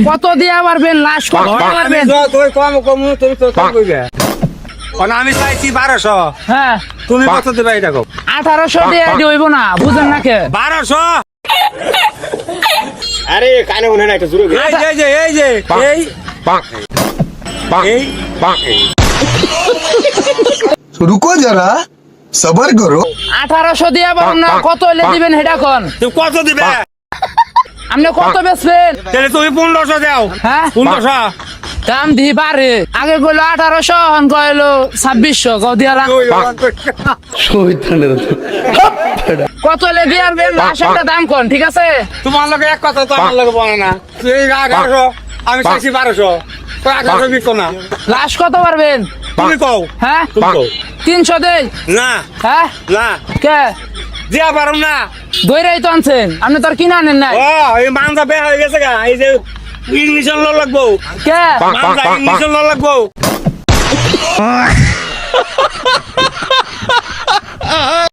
কত দিয়া পারবেন লাস্ট কত দিয়া পারবেন তুই কম তুমি তো কইবে আমি চাইছি 1200 হ্যাঁ তুমি কত দিবে এটা কও 1800 দিয়ে এডি হইব না বুঝেন না কে 1200 আরে কানে মনে নাই তো জুড়ে এই যে रुको जरा सबर करो 1800 দিয়া পারুন না কত হইলে দিবেন হেডা কোন তুমি কত দিবে আপনি কত বেচবেন তাহলে তুমি 1500 দাও হ্যাঁ 1500 দাম দি পারে আগে কইলো 1800 হন কইলো 2600 কও দিয়া লাগ কত হইলে দিয়ারবেন লাস্ট একটা দাম কোন ঠিক আছে তোমার লগে এক কথা তো আমার লগে বলে না তুই 1800 আমি চাইছি 1200 তো 1800 বিকো না লাস্ট কত পারবেন তুমি কও হ্যাঁ তুমি কও 300 দেই না হ্যাঁ না কে দিয়া পারুম না দইরাই তো আনছেন আপনি তো আর কিনা আনেন নাই ও এই মানজা বে হয়ে গেছে গা এই যে ইংলিশন ল লাগবো কে মানজা ইংলিশন ল লাগবো